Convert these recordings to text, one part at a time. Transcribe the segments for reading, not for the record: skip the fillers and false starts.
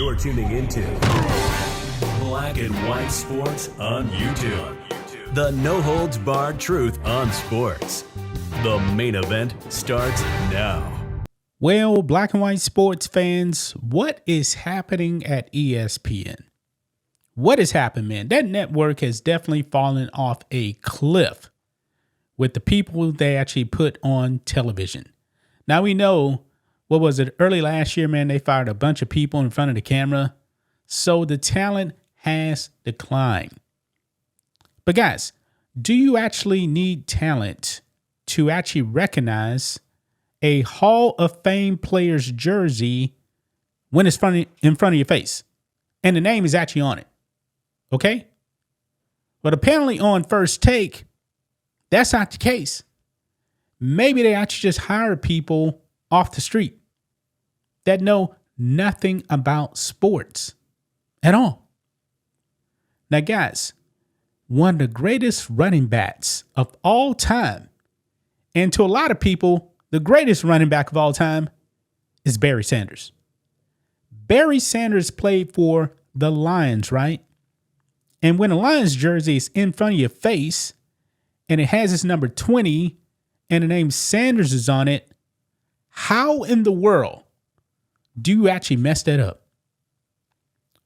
You're tuning into Black and White Sports on YouTube. The no-holds-barred truth on sports. The main event starts now. Well, Black and White Sports fans, what is happening at ESPN? What has happened, man? That network has definitely fallen off a cliff with the people they actually put on television. Now we know, what was it, early last year, man, they fired a bunch of people in front of the camera. So the talent has declined. But guys, do you actually need talent to actually recognize a Hall of Fame player's jersey when it's in front of your face and the name is actually on it? Okay? But apparently on First Take, that's not the case. Maybe they actually just hire people off the street that know nothing about sports at all. Now, guys, one of the greatest running backs of all time, and to a lot of people, the greatest running back of all time, is Barry Sanders. Barry Sanders played for the Lions, right? And when a Lions jersey is in front of your face and it has its number 20 and the name Sanders is on it, how in the world do you actually mess that up?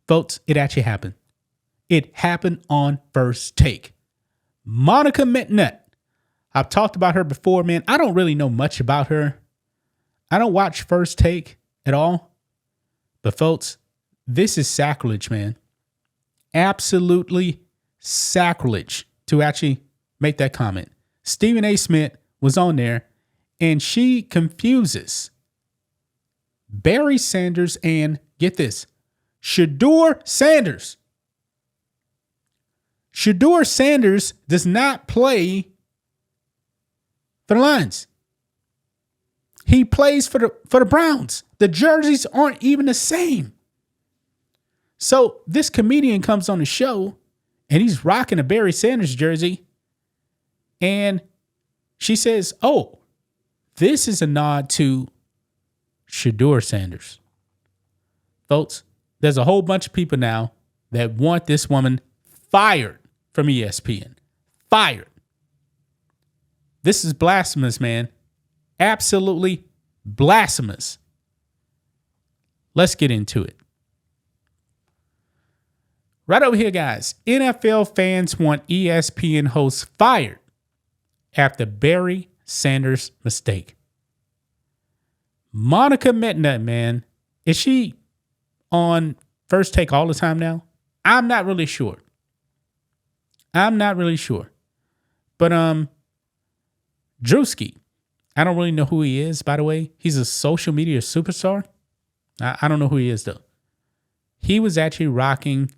Folks, it actually happened. It happened on First Take. Monica McNutt. I've talked about her before, man. I don't really know much about her. I don't watch First Take at all. But folks, this is sacrilege, man. Absolutely sacrilege to actually make that comment. Stephen A. Smith was on there, and she confuses Barry Sanders and, get this, Shedeur Sanders. Shedeur Sanders does not play for the Lions. He plays for the Browns. The jerseys aren't even the same. So this comedian comes on the show and he's rocking a Barry Sanders jersey. And she says, oh, this is a nod to Shedeur Sanders. Folks, there's a whole bunch of people now that want this woman fired from ESPN. Fired. This is blasphemous, man. Absolutely blasphemous. Let's get into it. Right over here, guys. NFL fans want ESPN hosts fired after Barry Sanders mistake. Monica McNutt, man. Is she on First Take all the time now? I'm not really sure. But Drewski, I don't really know who he is, by the way. He's a social media superstar. I don't know who he is, though. He was actually rocking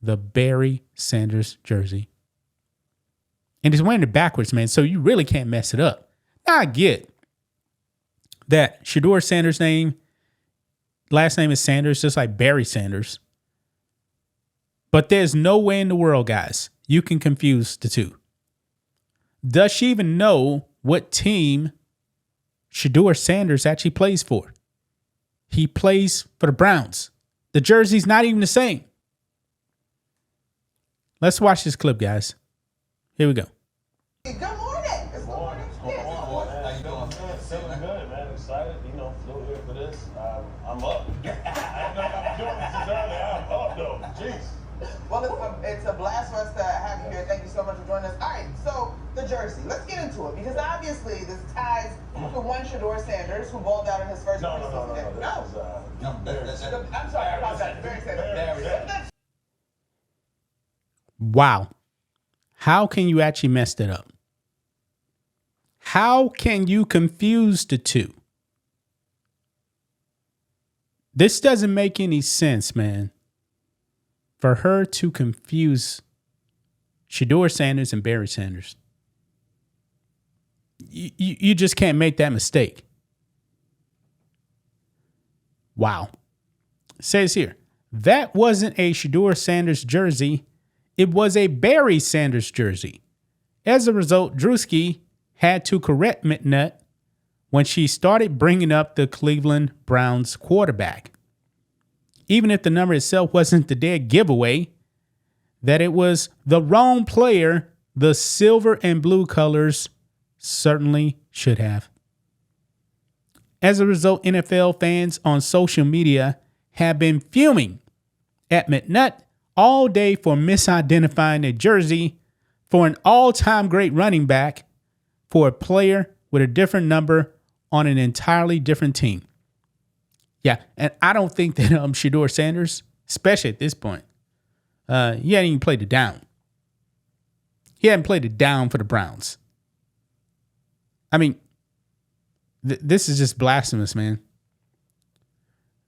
the Barry Sanders jersey. And he's wearing it backwards, man, so you really can't mess it up. Now, I get that Shedeur Sanders' last name is Sanders, just like Barry Sanders. But there's no way in the world, guys, you can confuse the two. Does she even know what team Shedeur Sanders actually plays for? He plays for the Browns. The jersey's not even the same. Let's watch this clip, guys. Here we go. Good morning. Good morning. How you doing? Feeling good, man. Excited. Flew here for this. I'm up. I didn't know I was doing this early. I'm up, though. Jeez. Well, it's a blast for us to have you here. Thank you so much for joining us. All right, so the jersey. Let's get into it because obviously this ties to one Shedeur Sanders who balled out in his first preseason game. I'm sorry, I apologize. Barry Sanders. Wow. How can you actually mess that up? How can you confuse the two? This doesn't make any sense, man. For her to confuse Shedeur Sanders and Barry Sanders. You just can't make that mistake. Wow. It says here, that wasn't a Shedeur Sanders jersey. It was a Barry Sanders jersey. As a result, Drewski had to correct McNutt when she started bringing up the Cleveland Browns quarterback. even if the number itself wasn't the dead giveaway, that it was the wrong player, the silver and blue colors certainly should have. As a result, NFL fans on social media have been fuming at McNutt all day for misidentifying a jersey for an all-time great running back for a player with a different number on an entirely different team. Yeah, and I don't think that Shedeur Sanders, especially at this point, he hadn't even played it down. He hadn't played it down for the Browns. I mean, this is just blasphemous, man.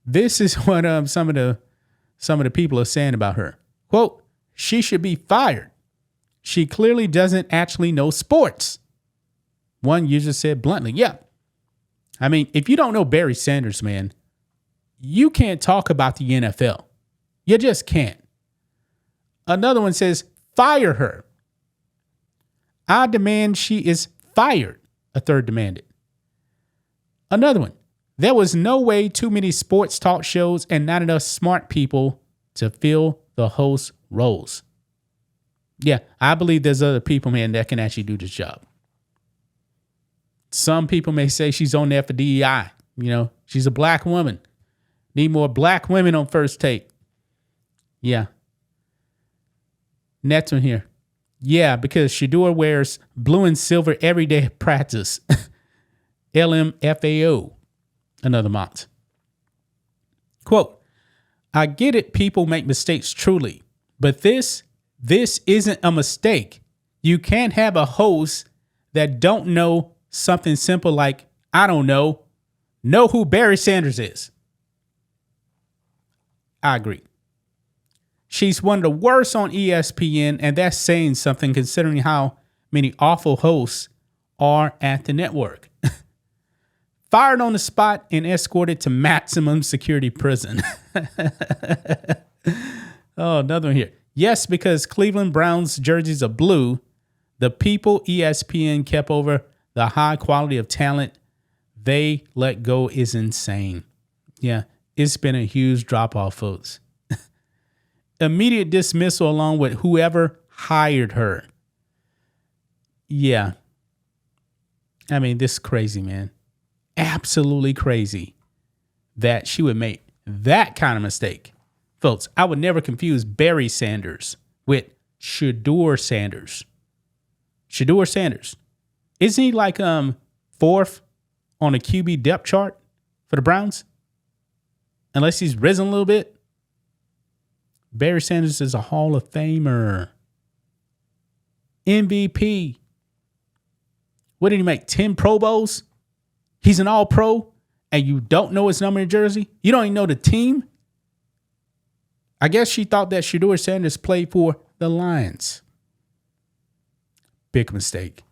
This is what some of the people are saying about her. Quote, she should be fired. She clearly doesn't actually know sports. One user said bluntly, yeah. I mean, if you don't know Barry Sanders, man, you can't talk about the NFL. You just can't. Another one says, fire her. I demand she is fired, a third demanded. Another one, there was no way too many sports talk shows and not enough smart people to fill the host roles. Yeah, I believe there's other people, man, that can actually do this job. Some people may say she's on there for DEI. You know, she's a black woman. Need more black women on First Take. Yeah. Next one here. Yeah, because Shedeur wears blue and silver every day at practice. LMFAO. Another month. Quote, I get it, people make mistakes truly, but this isn't a mistake. You can't have a host that don't know something simple like, I don't know who Barry Sanders is. I agree. She's one of the worst on ESPN, and that's saying something considering how many awful hosts are at the network. Fired on the spot and escorted to maximum security prison. Oh, another one here. Yes, because Cleveland Browns jerseys are blue, the people ESPN kept over the high quality of talent they let go is insane. Yeah, it's been a huge drop-off, folks. Immediate dismissal along with whoever hired her. Yeah. I mean, this is crazy, man. Absolutely crazy that she would make that kind of mistake. Folks, I would never confuse Barry Sanders with Shedeur Sanders. Shedeur Sanders. Isn't he like fourth on the QB depth chart for the Browns? Unless he's risen a little bit. Barry Sanders is a Hall of Famer. MVP. What did he make? 10 Pro Bowls? He's an all-pro, and you don't know his number in jersey? You don't even know the team? I guess she thought that Shedeur Sanders played for the Lions. Big mistake.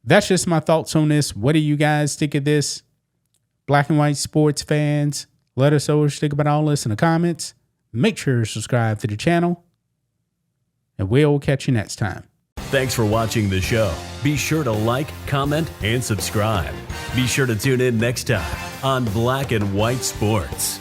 That's just my thoughts on this. What do you guys think of this? Black and white sports fans, let us know what you think about all this in the comments. Make sure to subscribe to the channel, and we'll catch you next time. Thanks for watching the show. Be sure to like, comment, and subscribe. Be sure to tune in next time on Black and White Sports.